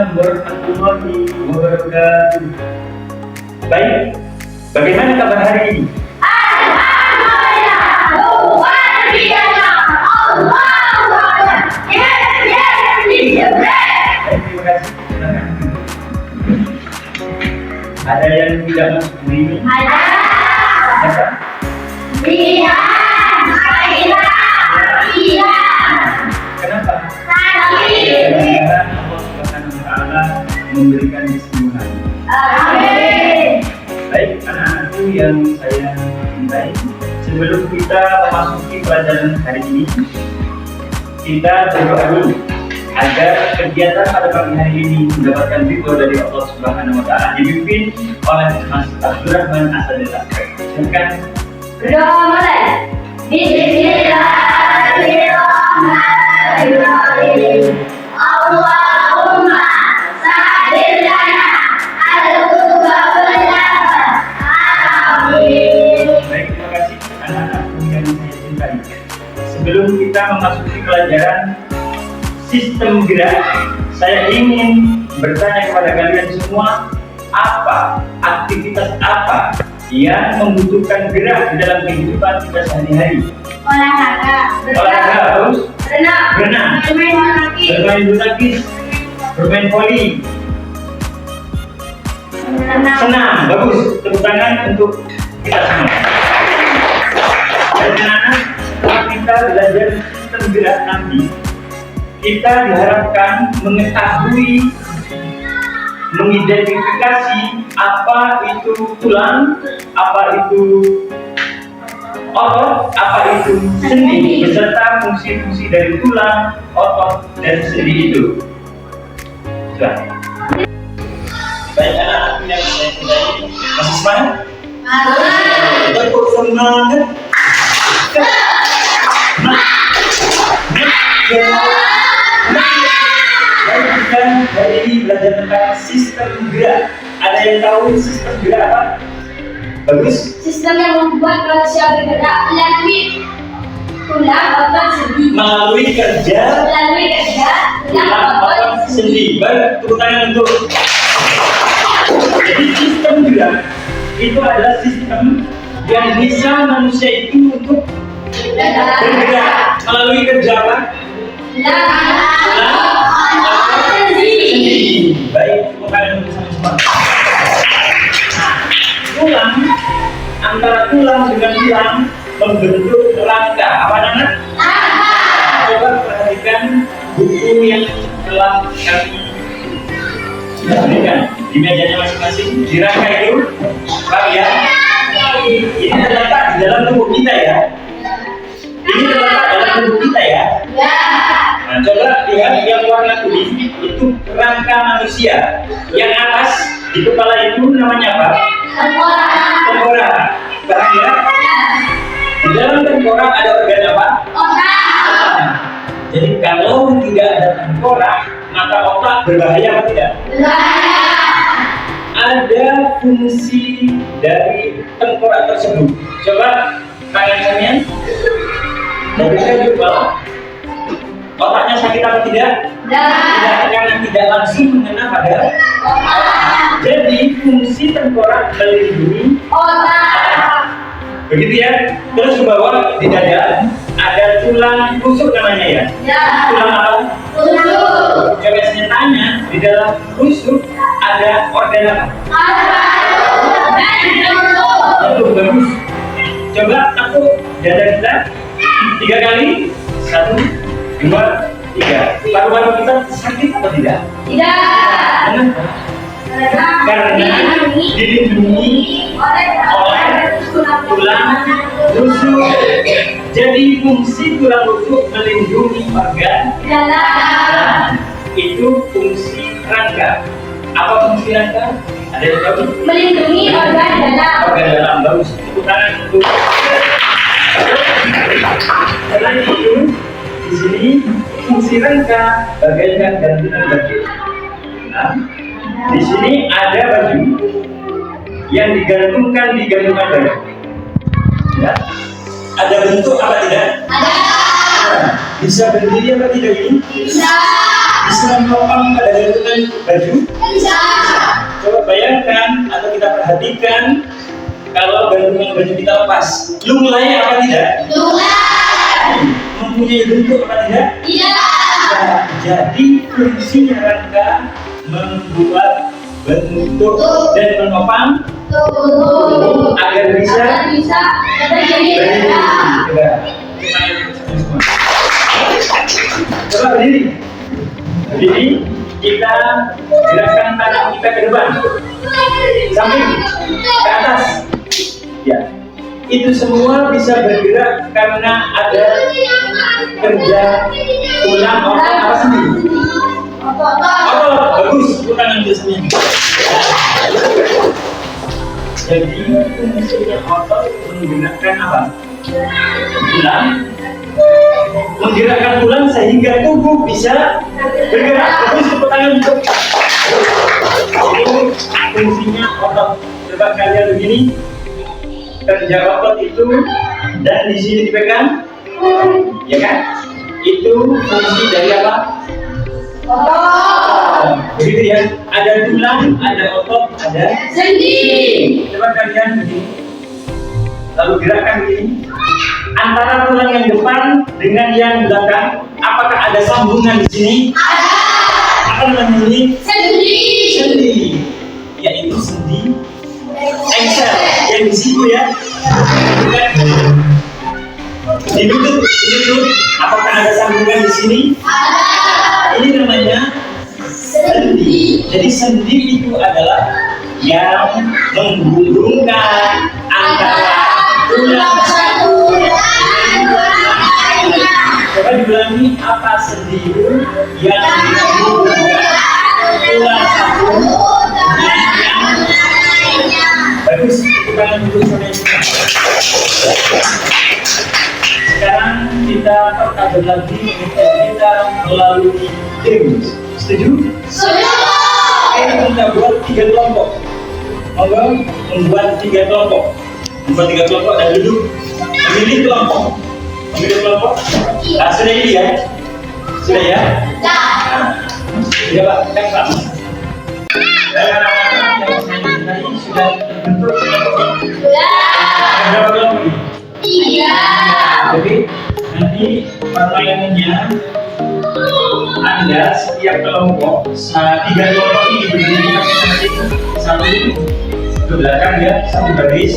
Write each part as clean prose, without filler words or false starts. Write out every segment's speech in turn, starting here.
Waalaikumsalam warahmatullahi wabarakatuh. Baik, bagaimana kabar hari ini? Alhamdulillah, luar biasa. Allahu Akbar. Yes. Baik, terima kasih. Silakan. Ada yang tidak masuk ini? Ada. Apa? Iya. Kenapa? Sakit. Karena Allah Subhanahu wa Ta'ala memberikan kesembuhan. Amin. Baik, anak-anakku yang saya cintai, sebelum kita memasuki pelajaran hari ini, kita berdoa dulu agar kegiatan pada pagi hari ini mendapatkan ridho dari Allah Subhanahu wa Ta'ala, dipimpin oleh Mas Abdurrahman Asadillah. Silakan. Berdoa mulai. Bismillahirrahmanirrahim. Allahumma sahhil lana al-khutbah wal-amal. Amin. Baik, terima kasih anak-anakku yang saya cintai. Sebelum kita memasuki pelajaran sistem gerak, saya ingin bertanya kepada kalian semua, apa aktivitas apa yang membutuhkan gerak di dalam kehidupan kita sehari-hari? Olahraga. Olahraga, terus berenang, Bermain bola kaki. bermain bulu tangkis, bermain voli, senam. Bagus, tepuk tangan untuk kita semua. Dan anak-anak, setelah kita belajar sistem gerak nanti, kita diharapkan mengetahui, mengidentifikasi apa itu tulang, apa itu otot, apa itu sendi, beserta fungsi-fungsi dari tulang, otot, dan sendi itu. Sudah. Baik anak-anak yang saya cintai, masih semangat? Tetap semangat. Baik, kita hari ini belajar tentang sistem gerak. Ada yang tahu sistem gerak apa? Bagus. Sistem yang membuat manusia bergerak melalui tulang, otot, sendi. Melalui kerja Tulang, otot, sendi. Baik, tepuk tangan untuk. Jadi sistem gerak itu adalah sistem yang bisa manusia itu untuk bergerak melalui kerja apa? Baik, tepuk tangan untuk sama-sama. Tulang, antara tulang dengan tulang membentuk rangka. Apa namanya? Coba perhatikan buku yang telah kami berikan di mejanya masing-masing. Di rangka itu, Pak ya, ini terletak di dalam tubuh kita ya. Ini terletak dalam tubuh kita ya. Nah, coba lihat yang warna kuning itu rangka manusia. Yang atas di kepala itu namanya apa? Tengkorak. Paham ya? Di dalam tengkorak ada organ apa? Jadi kalau tidak ada tengkorak, maka otak berbahaya apa tidak? Ada fungsi dari tengkorak tersebut. Coba tangan kalian. Mobilnya di kepala. Otaknya sakit apa tidak? Tidak, karena tidak langsung mengena pada. Jadi fungsi tengkorak melindungi. Begitu ya. Terus ke bawah di dada ada tulang rusuk namanya ya. Tulang apa? Coba saya tanya, di dalam rusuk ada organ apa? Itu bagus. Coba aku dada kita 3 kali. 1, 2, 3. Paru-paru kita sakit atau tidak? Kenapa? Karena dilindungi oleh tulang rusuk. Jadi fungsi tulang rusuk melindungi organ dalam. Itu fungsi rangka. Apa fungsi rangka? Ada yang tahu? Melindungi organ dalam. Organ dalam. Bagus. Tepuk tangan untuk. Selain itu, di sini fungsi rangka bagaikan gantungan baju. Nah, di sini ada baju yang digantungkan di gantungan baju. Ya. Ada bentuk apa tidak? Ada. Bisa berdiri apa tidak ini? Bisa. Bisa menopang pada gantungan baju? Bisa. Coba bayangkan atau kita perhatikan kalau gantungan baju kita lepas, lunglai apa tidak? Lunglai. Mempunyai bentuk apa tidak? Tidak. Nah, jadi fungsinya rangka membuat bentuk dan menopang Tuh. agar bisa berdiri. Coba berdiri. Berdiri, kita gerakkan tangan kita ke depan, samping, ke atas. Ya, itu semua bisa bergerak karena ada kerja tulang otot apa sendiri. Oh, bagus, bukan yang biasanya. Jadi fungsinya otot menggerakkan apa? Tulang, menggerakkan tulang sehingga tubuh bisa bergerak. Bagus, tepuk tangan. Itu fungsinya otot. Coba kalian begini, kerja otot itu dan di sini dipegang, ya kan? Itu fungsi dari apa? Begitu ya, ada tulang, ada otot, ada Sendi. coba kalian begini, lalu gerakan begini. Antara tulang yang depan dengan yang belakang, apakah ada sambungan di sini? Ada. Apa namanya ini? Sendi. Sendi, yaitu sendi engsel yang di situ ya. Di lutut, apakah ada sambungan di sini? Ada. Ini namanya sendi. Jadi sendi itu adalah yang menghubungkan antara tulang satu dengan tulang lainnya. Coba diulangi, apa sendi itu yang menghubungkan tulang satu dengan yang lainnya. Bagus, kita lanjut sampai sini. Sekarang kita perkadang lagi kita melalui tim. Setuju? Setuju. Kita buat 3 kelompok. Membuat 3 kelompok. Membuat 3 kelompok dan duduk memilih kelompok. Memilih kelompok. Nah, sudah ini ya? Sudah ya? Sudah Pak, kan Pak? Tadi sudah bentuk kelompok. Berapa kelompok ini? 3. Jadi nanti permainannya Anda setiap kelompok 3 kelompok ini berdiri masing-masing satu ke belakang ya, satu baris.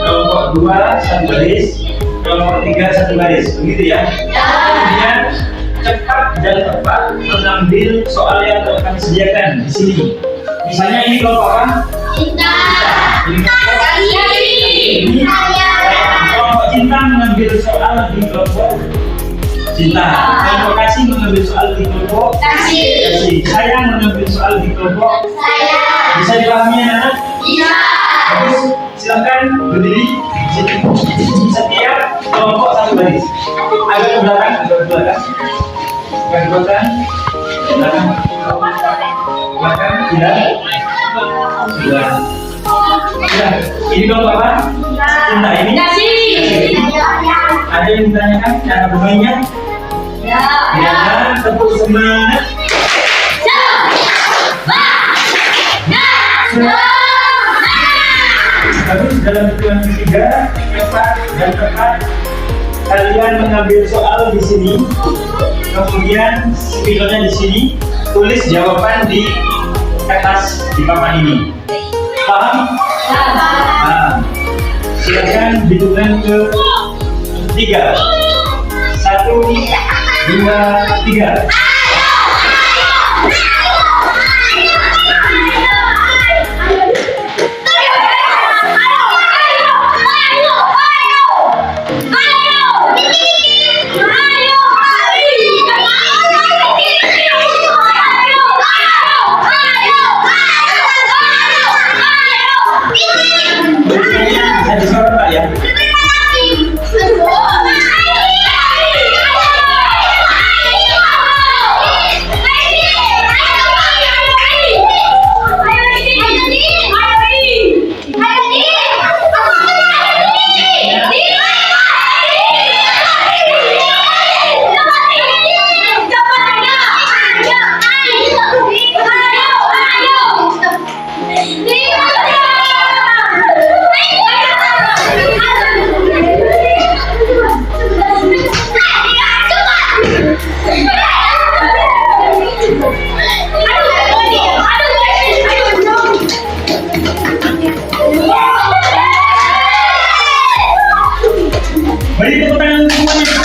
Kelompok 2 satu baris, kelompok 3 satu baris, begitu ya. Kemudian cepat dan tepat mengambil soal yang telah kami sediakan di sini. Misalnya ini kelompok apa? Cinta. Ini kelompok cinta mengambil soal di kelompok cinta. Kelompok kasih mengambil soal di kelompok kasih. Saya mengambil soal di kelompok Saya. bisa dipahami anak? Bisa. Bagus, silakan berdiri. Setiap kelompok satu baris. Agak ke belakang, agak ke belakang. Agak ke belakang. Belakang. Belakang, tidak. Sudah. Sudah. Ini kelompok apa? Cinta ini. Kasih. Ada yang ditanyakan cara bermainnya? Ya. Ya, tepuk semangat. Bagus, dalam hitungan ketiga, cepat dan tepat kalian mengambil soal di sini, kemudian spidolnya di sini, tulis jawaban di kertas di papan ini. Paham? Nah, silakan hitungan ke 3. 1, 2, 3. Bisa disorot Pak ya? Beri tepuk tangan untuk semuanya.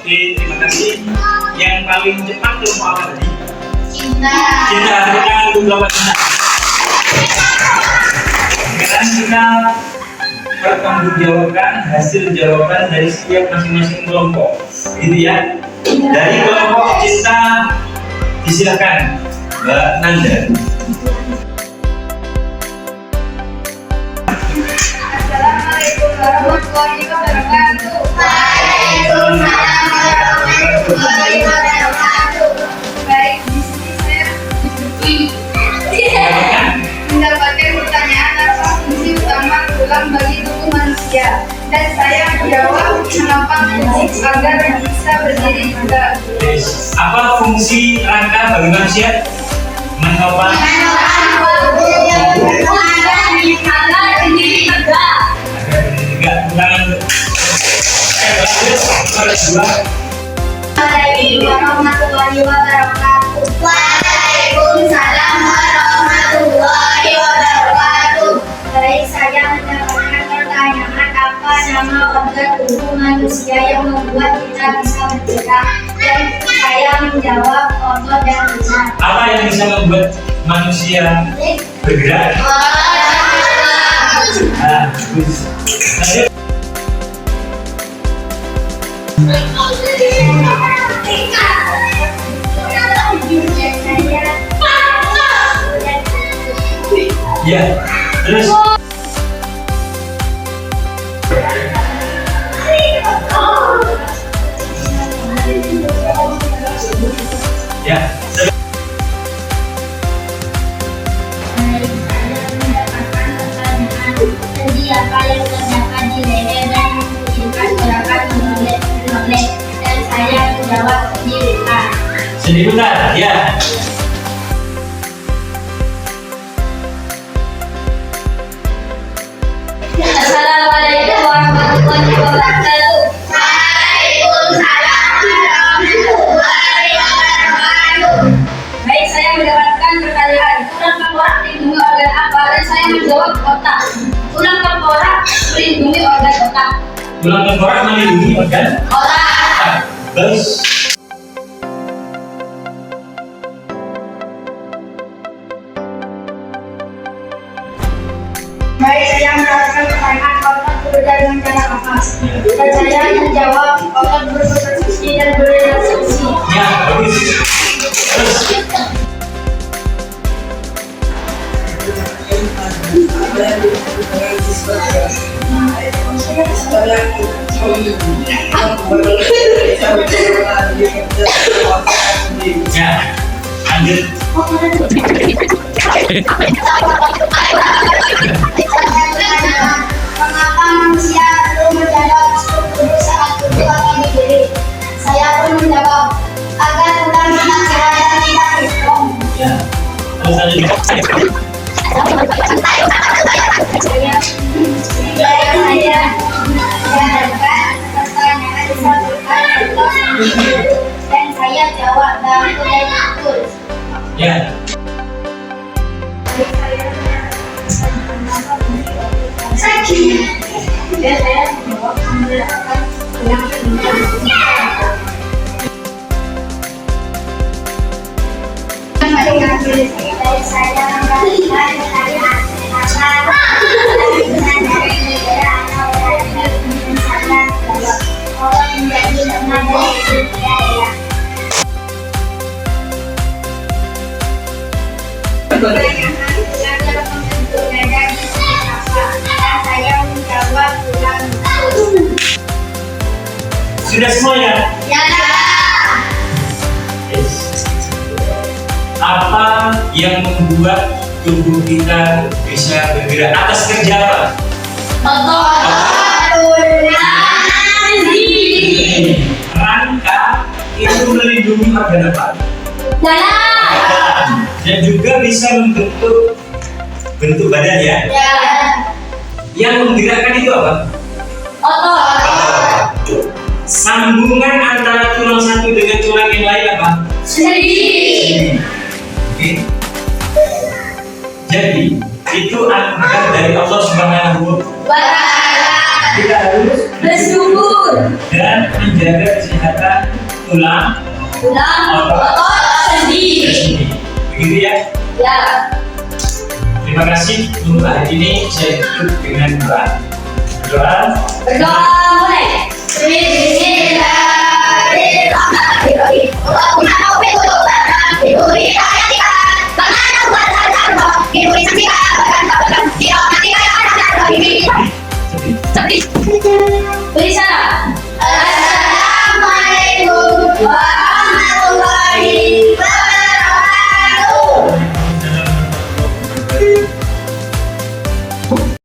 Oke, terima kasih. Yang paling cepat kelompok apa tadi? Cinta. Cinta, tepuk tangan untuk kelompok cinta. Sekarang kita pertanggungjawabkan hasil jawaban dari setiap masing-masing kelompok, gitu ya. Dari kelompok cinta, disilakan Mbak Nanda. Assalamualaikum warahmatullahi wabarakatuh. Waalaikumsalam warahmatullahi wabarakatuh. Baik, di sini saya mendapatkan pertanyaan apa fungsi utama tulang bagi tubuh manusia, dan saya menjawab mengapa fungsi agar bisa berdiri tegak. Apa fungsi rangka bagi manusia? Menopang. Assalamualaikum warahmatullahi wabarakatuh. Waalaikumsalam warahmatullahi wabarakatuh. Baik, saya mendapatkan pertanyaan apa nama organ tubuh manusia yang membuat kita bisa bergerak, dan saya menjawab otot dan benak. Apa yang bisa membuat manusia bergerak? Bagus. Ya, terus. Ya, terus. Sendi apa yang terdapat di leher dan memungkinkan gerakan menoleh, dan saya menjawab sendi luka. Sendi luka, ya. Assalamualaikum warahmatullahi wabarakatuh. Waalaikumsalam warahmatullahi wabarakatuh. Baik, saya mendapatkan pertanyaan tulang tengkorak melindungi organ apa, dan saya menjawab otak. Tulang tengkorak melindungi organ otak. Tulang tengkorak melindungi organ Otak. Bagus. Baik, saya mendapatkan pertanyaan otot bekerja dengan cara apa, dan saya menjawab otot berfungsi dan bereaksi. Ya, bagus. Terus. Ya, lanjut. Mengapa manusia perlu menjaga struktur saat tubuh akan berdiri? Saya pun menjawab agar tulang tetap sehat dan tidak bergerak. Ya, terus lanjut. Saya mendapatkan pertanyaan disebutkan dan saya jawab betul dan betul. Ya. Dan saya menjawab mendapatkan tulang saya dapat membentuk dada seperti apa? Dan saya menjawab tulang rusuk. Sudah semua ya? Ya. Apa yang membuat tubuh kita bisa bergerak atas kerja apa? Rangka itu melindungi organ apa? Dan juga bisa membentuk bentuk badan ya. Yang menggerakkan itu apa? Sambungan antara tulang satu dengan tulang yang lain apa? Oke. Jadi itu anugerah dari Allah Subhanahu wa Ta'ala. Kita harus Bersyukur. dan menjaga kesehatan tulang Otot, sendi. begitu ya. Ya. Terima kasih untuk hari ini saya tutup dengan doa. Berdoa mulai. Beri salam. Assalamualaikum warahmatullahi